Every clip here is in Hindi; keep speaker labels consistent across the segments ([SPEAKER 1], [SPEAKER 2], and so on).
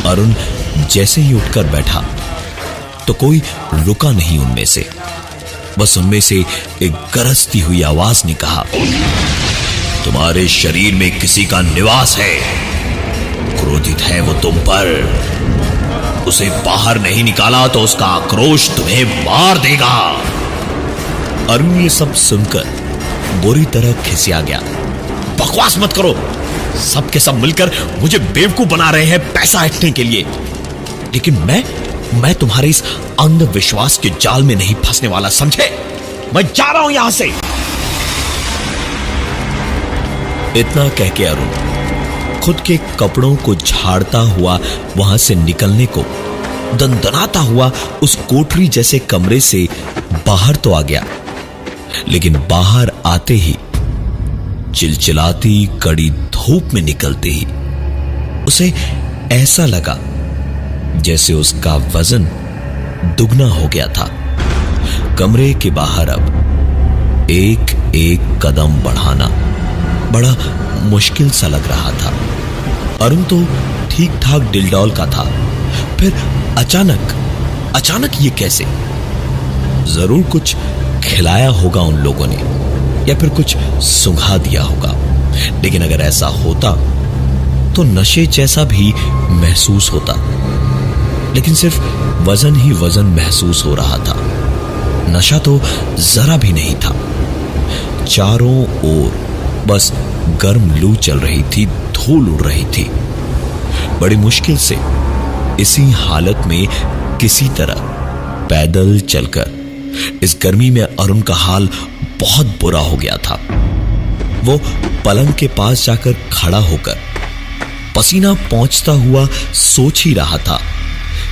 [SPEAKER 1] अरुण जैसे ही उठकर बैठा तो कोई रुका नहीं उनमें से। बस उनमें से एक गरजती हुई आवाज ने कहा, तुम्हारे शरीर में किसी का निवास है, क्रोधित है वो तुम पर, उसे बाहर नहीं निकाला तो उसका आक्रोश तुम्हें मार देगा। अरुण ये सब सुनकर बुरी तरह खिसिया गया। बकवास मत करो, सबके सब मिलकर मुझे बेवकूफ बना रहे हैं पैसा ऐंठने के लिए, लेकिन मैं तुम्हारे इस अंधविश्वास के जाल में नहीं फंसने वाला, समझे? मैं जा रहा हूं यहां से। इतना कह के अरुण खुद के कपड़ों को झाड़ता हुआ वहां से निकलने को दनदनाता हुआ उस कोठरी जैसे कमरे से बाहर तो आ गया, लेकिन बाहर आते ही चिलचिलाती कड़ी धूप में निकलते ही उसे ऐसा लगा जैसे उसका वजन दुगना हो गया था। कमरे के बाहर अब एक एक कदम बढ़ाना बड़ा मुश्किल सा लग रहा था। अरुण तो ठीक ठाक डिलडॉल का था, फिर अचानक ये कैसे? जरूर कुछ खिलाया होगा उन लोगों ने, या फिर कुछ सुंघा दिया होगा, लेकिन अगर ऐसा होता तो नशे जैसा भी महसूस होता, लेकिन सिर्फ वजन ही वजन महसूस हो रहा था, नशा तो जरा भी नहीं था। चारों ओर बस गर्म लू चल रही थी, धूल उड़ रही थी। बड़ी मुश्किल से इसी हालत में किसी तरह पैदल चलकर इस गर्मी में अरुण का हाल बहुत बुरा हो गया था। वो पलंग के पास जाकर खड़ा होकर पसीना पहुंचता हुआ सोच ही रहा था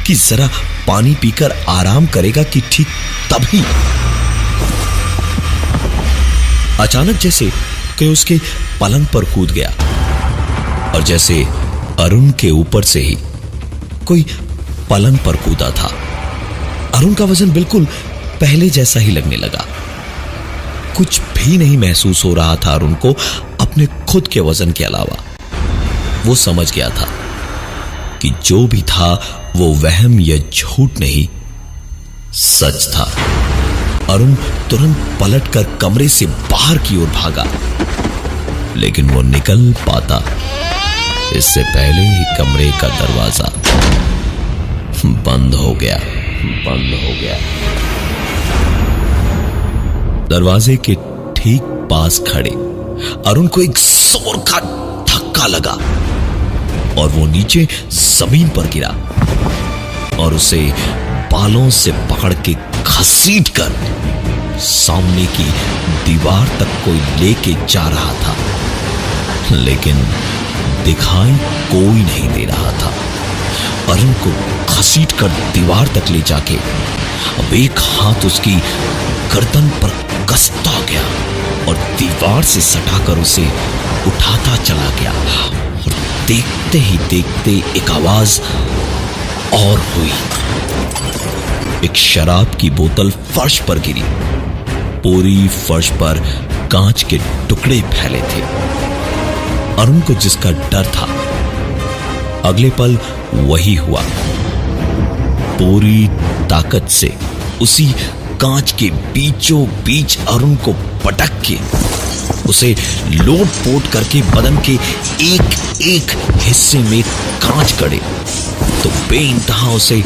[SPEAKER 1] कि जरा पानी पीकर आराम करेगा कि ठीक तभी अचानक जैसे कि उसके पलंग पर कूद गया, और जैसे अरुण के ऊपर से ही कोई पलंग पर कूदा था। अरुण का वजन बिल्कुल पहले जैसा ही लगने लगा। कुछ भी नहीं महसूस हो रहा था अरुण को अपने खुद के वजन के अलावा। वो समझ गया था कि जो भी था वो वहम या झूठ नहीं, सच था। अरुण तुरंत पलटकर कमरे से बाहर की ओर भागा, लेकिन वो निकल पाता इससे पहले ही कमरे का दरवाजा बंद हो गया। दरवाजे के ठीक पास खड़े अरुण को एक जोर का धक्का लगा और वो नीचे जमीन पर गिरा और उसे बालों से पकड़ के घसीटकर सामने की दीवार तक कोई लेके जा रहा था, लेकिन दिखाई कोई नहीं दे रहा था। अरुण को घसीटकर दीवार तक ले जाके अब एक हाथ उसकी गर्दन पर कसता गया और दीवार से सटाकर उसे उठाता चला गया। और देखते ही देखते एक आवाज और हुई। एक शराब की बोतल फर्श पर गिरी। पूरी फर्श पर कांच के टुकड़े फैले थे। अरुण को जिसका डर था, अगले पल वही हुआ। पूरी ताकत से उसी कांच के बीचों बीच अरुण को पटक के उसे लोट पोट करके बदन के एक एक हिस्से में कांच गड़े तो बेइंतहा उसे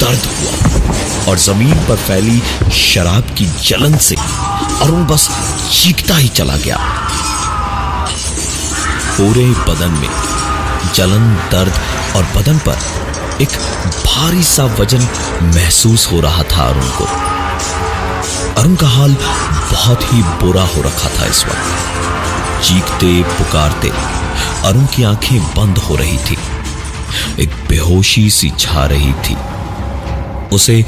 [SPEAKER 1] दर्द हुआ और जमीन पर फैली शराब की जलन से अरुण बस चीखता ही चला गया। पूरे बदन में जलन, दर्द और बदन पर एक भारी सा वजन महसूस हो रहा था अरुण को। अरुण का हाल बहुत ही बुरा हो रखा था इस वक्त। चीखते पुकारते अरुण की आंखें बंद हो रही थी। एक बेहोशी सी छा रही थी। उसे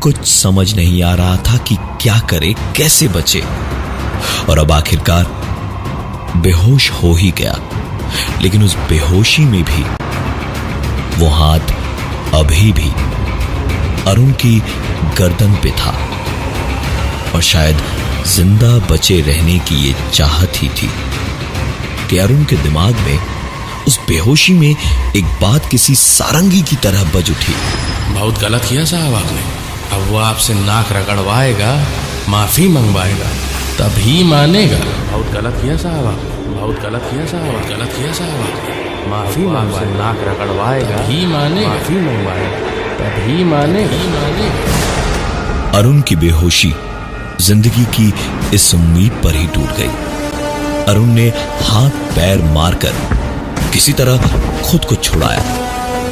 [SPEAKER 1] कुछ समझ नहीं आ रहा था कि क्या करे, कैसे बचे, और अब आखिरकार बेहोश हो ही गया। लेकिन उस बेहोशी में भी वो हाथ अभी भी अरुण की गर्दन पे था और शायद जिंदा बचे रहने की ये चाहत ही थी कि अरुण के दिमाग में उस बेहोशी में एक बात किसी सारंगी की तरह बज उठी।
[SPEAKER 2] बहुत गलत किया साहब आपने। अब वो आपसे नाक रगड़वाएगा, माफी मंगवाएगा, तभी मानेगा। बहुत गलत किया साहब आपने, बहुत गलत किया साहब, बहुत गलत किया साहब आपने। माफी मंगवाएगा, नाक रगड़वाएगा, तभी मानेगा। माफी मंगवाएगा, तभी मानेगा।
[SPEAKER 1] अरुण की बेहोशी जिंदगी की इस उम्मीद पर ही टूट गई। अरुण ने हाथ पैर मारकर किसी तरह खुद को छुड़ाया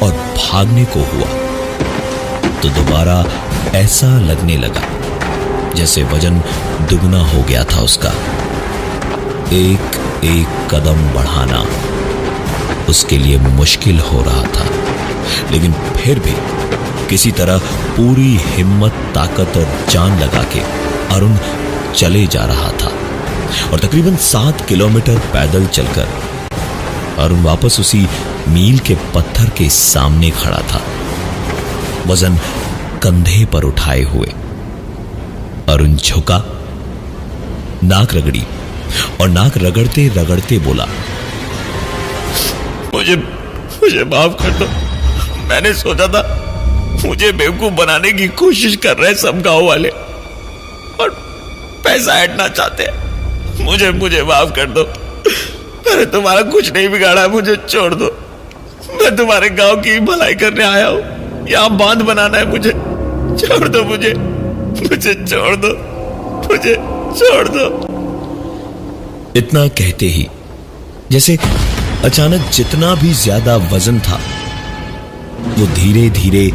[SPEAKER 1] और भागने को हुआ तो दोबारा ऐसा लगने लगा जैसे वजन दुगना हो गया था उसका। एक एक कदम बढ़ाना उसके लिए मुश्किल हो रहा था, लेकिन फिर भी किसी तरह पूरी हिम्मत, ताकत और जान लगा के अरुण चले जा रहा था और तकरीबन 7 किलोमीटर पैदल चलकर अरुण वापस उसी मील के पत्थर के सामने खड़ा था, वजन कंधे पर उठाए हुए। अरुण झुका, नाक रगड़ी और नाक रगड़ते रगड़ते बोला, मुझे माफ कर दो। मैंने सोचा था मुझे बेवकूफ बनाने की कोशिश कर रहे सब गांव वाले और पैसा ऐंठना चाहते हैं। मुझे माफ कर दो। मैंने तुम्हारा कुछ नहीं बिगाड़ा, मुझे छोड़ दो। मैं तुम्हारे गांव की भलाई करने आया हूं, यहां बांध बनाना है। मुझे छोड़ दो, मुझे छोड़ दो, मुझे छोड़ दो। इतना कहते ही जैसे अचानक जितना भी ज्यादा वजन था वो धीरे धीरे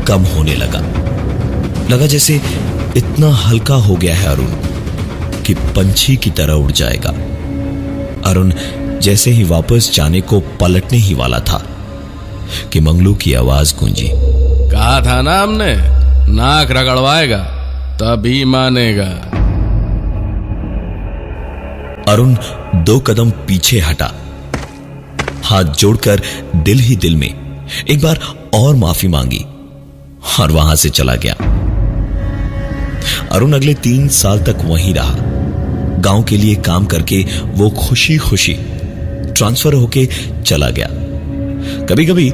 [SPEAKER 1] कम होने लगा जैसे इतना हल्का हो गया है अरुण कि पंछी की तरह उड़ जाएगा। अरुण जैसे ही वापस जाने को पलटने ही वाला था कि मंगलू की आवाज गूंजी,
[SPEAKER 2] कहा था ना हमने, नाक रगड़वाएगा तभी मानेगा।
[SPEAKER 1] अरुण 2 कदम पीछे हटा, हाथ जोड़कर दिल ही दिल में एक बार और माफी मांगी और वहां से चला गया। अरुण अगले 3 साल तक वहीं रहा। गांव के लिए काम करके वो खुशी खुशी ट्रांसफर होके चला गया। कभी कभी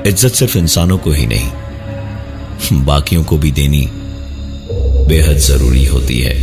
[SPEAKER 1] इज्जत सिर्फ इंसानों को ही नहीं, बाकियों को भी देनी बेहद जरूरी होती है।